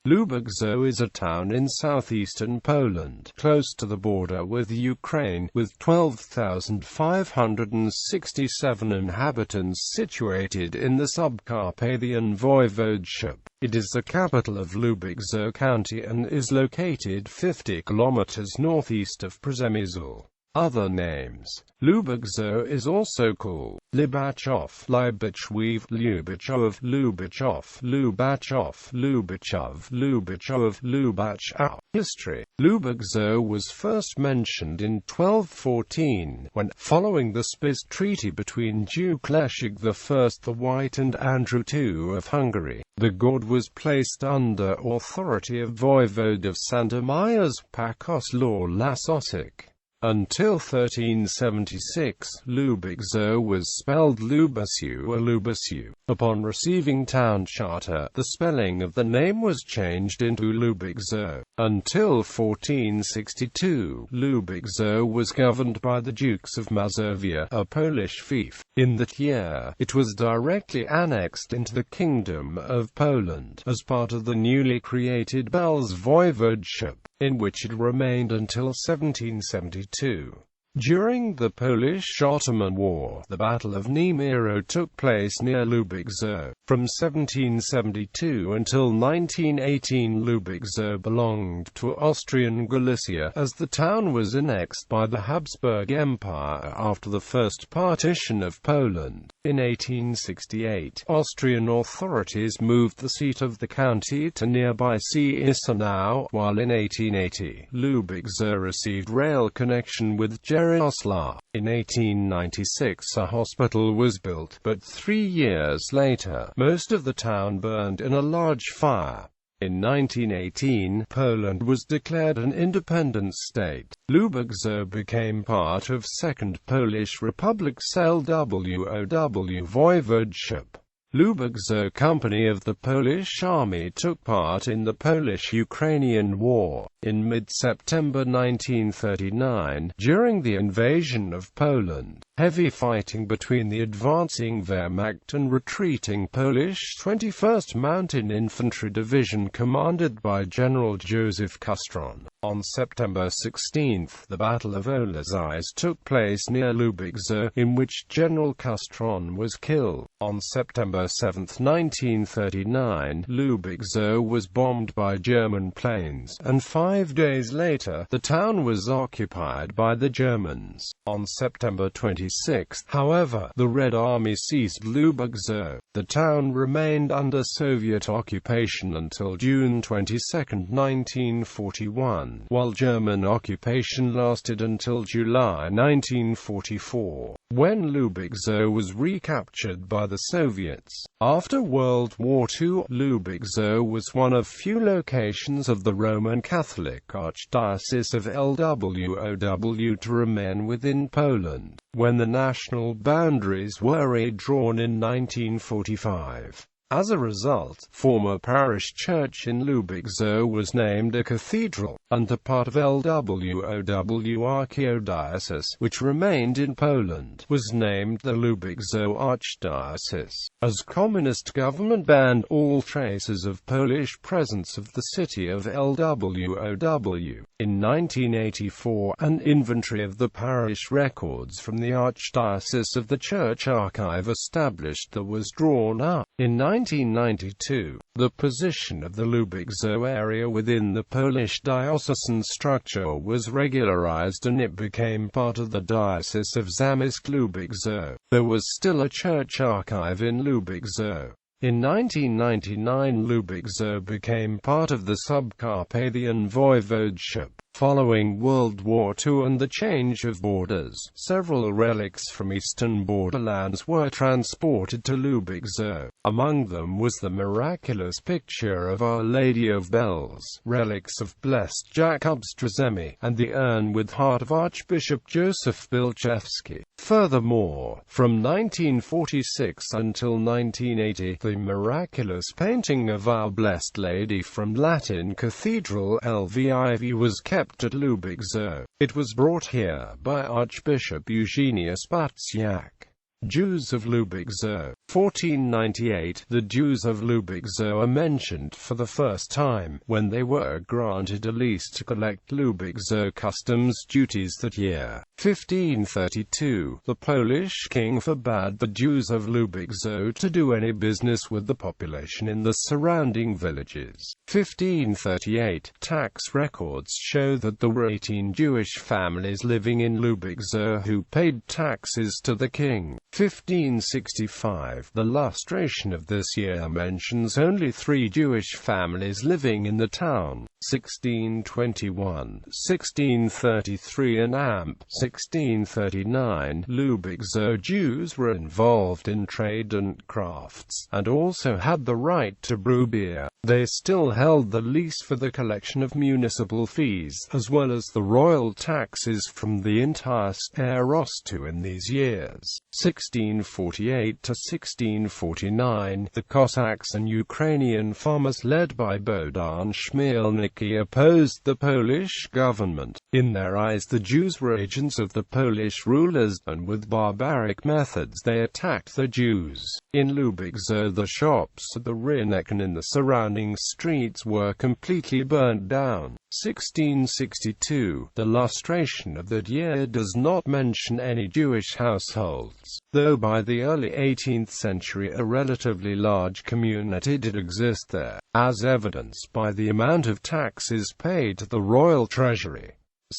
Lubaczów is a town in southeastern Poland, close to the border with Ukraine, with 12,567 inhabitants, situated in the Subcarpathian Voivodeship. It is the capital of Lubaczów County and is located 50 kilometers northeast of Przemyśl. Other names. Lubaczów is also called Lubaczów, Lubaczów, Lubaczów, Lubaczów, Lubaczów, Lubaczów, Lubaczów, Lubaczów. History. Lubaczów was first mentioned in 1214, when, following the Spiš Treaty between Duke Leszek I the White and Andrew II of Hungary, the god was placed under authority of Voivode of Sandomierz Pakos law Lasosik. Until 1376, Lubaczów was spelled Lubaczów or Lubaczów. Upon receiving town charter, the spelling of the name was changed into Lubaczów. Until 1462, Lubaczów was governed by the Dukes of Mazovia, a Polish fief. In that year, it was directly annexed into the Kingdom of Poland, as part of the newly created Belz Voivodeship, in which it remained until 1772. During the Polish-Ottoman War, the Battle of Niemiro took place near Lubaczów. From 1772 until 1918, Lubaczów belonged to Austrian Galicia, as the town was annexed by the Habsburg Empire after the first partition of Poland. In 1868, Austrian authorities moved the seat of the county to nearby Cieszyn, while in 1880, Lubaczów received rail connection with Jarosław. In 1896 a hospital was built, but 3 years later, most of the town burned in a large fire. In 1918, Poland was declared an independent state. Lubaczów became part of Second Polish Republic's LWOW Voivodeship. Lubaczów Company of the Polish Army took part in the Polish-Ukrainian War. In mid-September 1939, during the invasion of Poland, heavy fighting between the advancing Wehrmacht and retreating Polish 21st Mountain Infantry Division commanded by General Józef Kustron. On September 16, the Battle of Oleśice took place near Lubaczów, in which General Kustron was killed. On September 7, 1939, Lubaczów was bombed by German planes, and 5 days later, the town was occupied by the Germans. On September 26, however, the Red Army seized Lubaczów. The town remained under Soviet occupation until June 22, 1941, while German occupation lasted until July 1944, when Lubaczów was recaptured by the Soviets. After World War II, Lubaczów was one of few locations of the Roman Catholic Archdiocese of LWOW to remain within Poland, when the national boundaries were redrawn in 1945. As a result, former parish church in Lubaczów was named a cathedral, and the part of LWOW Archdiocese, which remained in Poland, was named the Lubaczów Archdiocese. As communist government banned all traces of Polish presence of the city of LWOW. In 1984, an inventory of the parish records from the Archdiocese of the Church Archive established that was drawn up. In 1992, the position of the Lubaczów area within the Polish diocesan structure was regularized and it became part of the Diocese of Zamysk-Lubaczów. There was still a church archive in Lubaczów. In 1999, Lubaczów became part of the Subcarpathian Voivodeship. Following World War II and the change of borders, several relics from eastern borderlands were transported to Lubaczów. Among them was the miraculous picture of Our Lady of Bells, relics of Blessed Jakub Strzemię, and the urn with heart of Archbishop Joseph Bilczewski. Furthermore, from 1946 until 1980, the miraculous painting of Our Blessed Lady from Latin Cathedral Lviv was kept at Lubaczów. It was brought here by Archbishop Eugeniusz Batsiak. Jews of Lubaczów. 1498. The Jews of Lubaczów are mentioned for the first time, when they were granted a lease to collect Lubaczów customs duties that year. 1532. The Polish king forbade the Jews of Lubaczów to do any business with the population in the surrounding villages. 1538. Tax records show that there were 18 Jewish families living in Lubaczów who paid taxes to the king. 1565. The lustration of this year mentions only 3 Jewish families living in the town. 1621, 1633 and AMP. 1639. Lubaczów Jews were involved in trade and crafts, and also had the right to brew beer. They still held the lease for the collection of municipal fees, as well as the royal taxes from the entire Starostu in these years. 1648 to 1649. The Cossacks and Ukrainian farmers led by Bohdan Chmielnicki opposed the Polish government. In their eyes the Jews were agents of the Polish rulers, and with barbaric methods they attacked the Jews. In Lubaczów the shops at the Rynek and in the surrounding streets were completely burned down. 1662. The lustration of that year does not mention any Jewish households, though by the early 18th century a relatively large community did exist there, as evidenced by the amount of taxes paid to the royal treasury.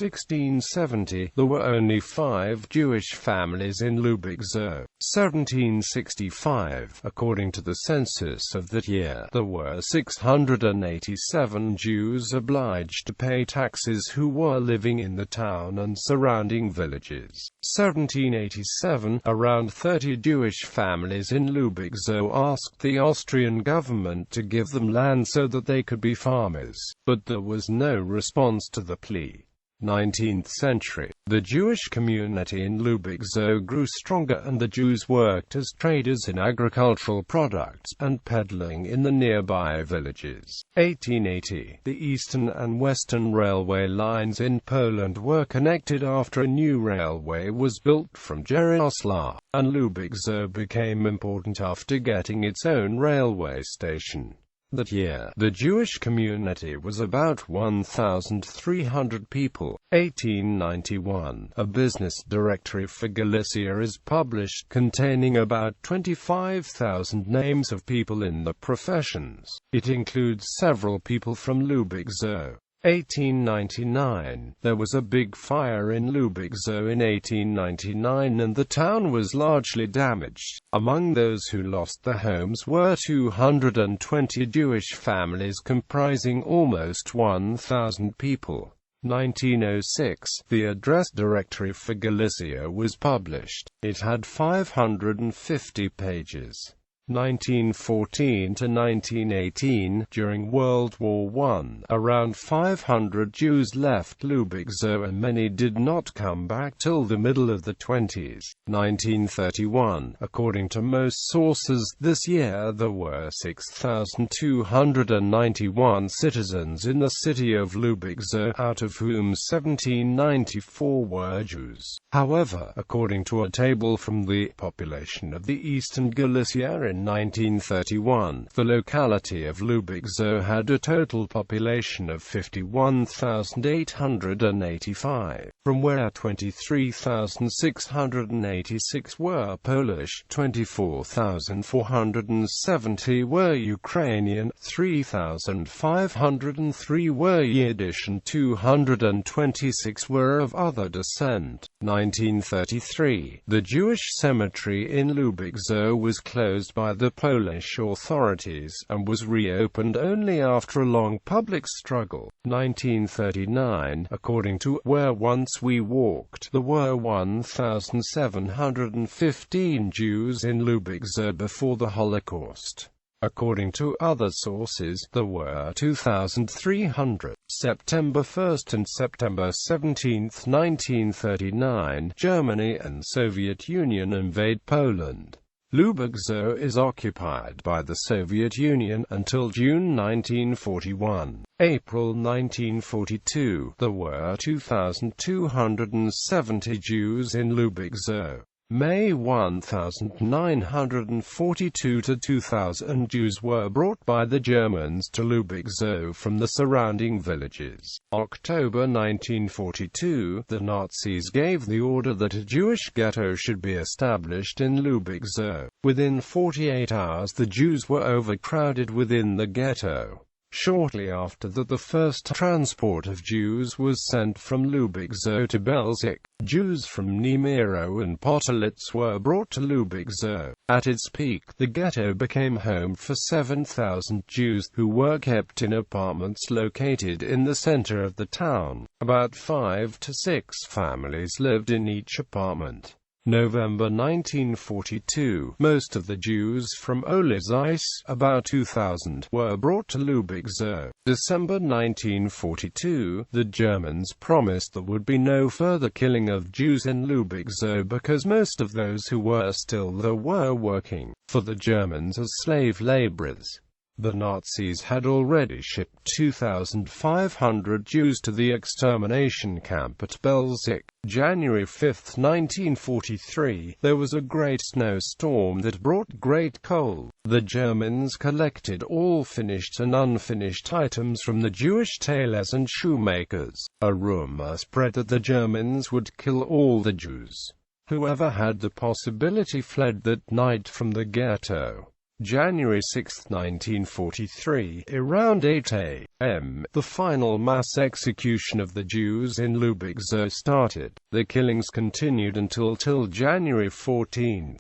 1670. There were only 5 Jewish families in Lubaczów. 1765. According to the census of that year, there were 687 Jews obliged to pay taxes who were living in the town and surrounding villages. 1787. Around 30 Jewish families in Lubaczów asked the Austrian government to give them land so that they could be farmers, but there was no response to the plea. 19th century. The Jewish community in Lubaczów grew stronger and the Jews worked as traders in agricultural products and peddling in the nearby villages. 1880. The eastern and western railway lines in Poland were connected after a new railway was built from Jarosław, and Lubaczów became important after getting its own railway station. That year, the Jewish community was about 1,300 people. 1891. A business directory for Galicia is published, containing about 25,000 names of people in the professions. It includes several people from Lubaczów. 1899. There was a big fire in Lubaczów in 1899 and the town was largely damaged. Among those who lost their homes were 220 Jewish families comprising almost 1,000 people. 1906. The address directory for Galicia was published. It had 550 pages. 1914 to 1918. During World War I, around 500 Jews left Lubaczów and many did not come back till the middle of the 20s. 1931. According to most sources, this year there were 6,291 citizens in the city of Lubaczów, out of whom 1,794 were Jews. However, according to a table from the population of the eastern Galicia in 1931, the locality of Lubaczów had a total population of 51,885, from where 23,686 were Polish, 24,470 were Ukrainian, 3,503 were Yiddish and 226 were of other descent. 1933. The Jewish cemetery in Lubaczów was closed by the Polish authorities, and was reopened only after a long public struggle. 1939. According to Where Once We Walked, there were 1,715 Jews in Lubaczów before the Holocaust. According to other sources, there were 2,300. September 1 and September 17, 1939, Germany and Soviet Union invade Poland. Lubaczów is occupied by the Soviet Union until June 1941. April 1942, there were 2,270 Jews in Lubaczów. May 1942 to 2000 Jews were brought by the Germans to Lubaczów from the surrounding villages. October 1942, the Nazis gave the order that a Jewish ghetto should be established in Lubaczów. Within 48 hours the Jews were overcrowded within the ghetto. Shortly after that, the first transport of Jews was sent from Lubaczów to Belzec. Jews from Niemiro and Potolitz were brought to Lubaczów. At its peak, the ghetto became home for 7,000 Jews, who were kept in apartments located in the center of the town. About 5 to 6 families lived in each apartment. November 1942, most of the Jews from Oleśice, about 2,000, were brought to Lubaczów. December 1942, the Germans promised there would be no further killing of Jews in Lubaczów because most of those who were still there were working for the Germans as slave laborers. The Nazis had already shipped 2,500 Jews to the extermination camp at Belzec. January 5, 1943, there was a great snowstorm that brought great cold. The Germans collected all finished and unfinished items from the Jewish tailors and shoemakers. A rumor spread that the Germans would kill all the Jews. Whoever had the possibility fled that night from the ghetto. January 6, 1943, around 8 a.m., the final mass execution of the Jews in Lubaczów started. The killings continued until January 14.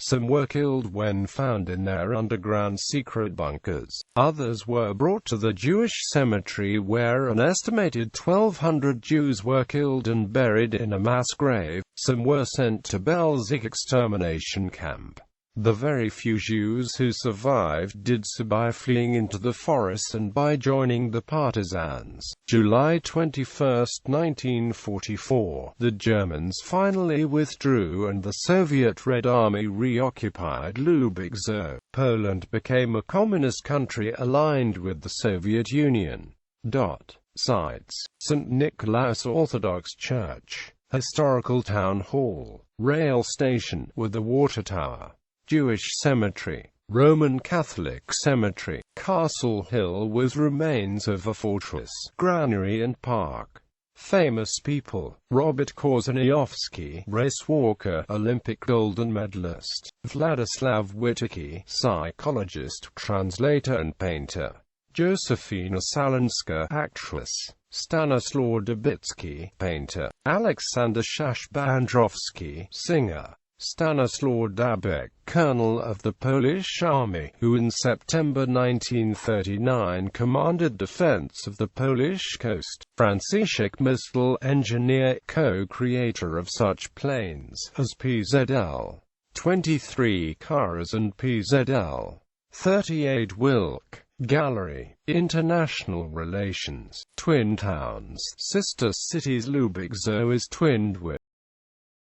Some were killed when found in their underground secret bunkers. Others were brought to the Jewish cemetery where an estimated 1,200 Jews were killed and buried in a mass grave. Some were sent to Belzec extermination camp. The very few Jews who survived did so by fleeing into the forests and by joining the partisans. July 21, 1944, the Germans finally withdrew and the Soviet Red Army reoccupied Lubaczów. Poland became a communist country aligned with the Soviet Union. Sites: St. Nicholas Orthodox Church, Historical Town Hall, Rail Station with a water tower, Jewish Cemetery, Roman Catholic Cemetery, Castle Hill with remains of a fortress, granary and park. Famous people: Robert Korzeniowski, race walker, Olympic gold medalist; Władysław Witecki, psychologist, translator and painter; Józefina Salanska, actress; Stanislaw Dubicki, painter; Aleksander Szaszbandrowski, singer; Stanislaw Dabek, colonel of the Polish army, who in September 1939 commanded defense of the Polish coast; Franciszek Mistel, engineer, co-creator of such planes as PZL 23 cars and PZL 38 Wilk. Gallery, International Relations, Twin Towns, Sister Cities. Lubaczów is twinned with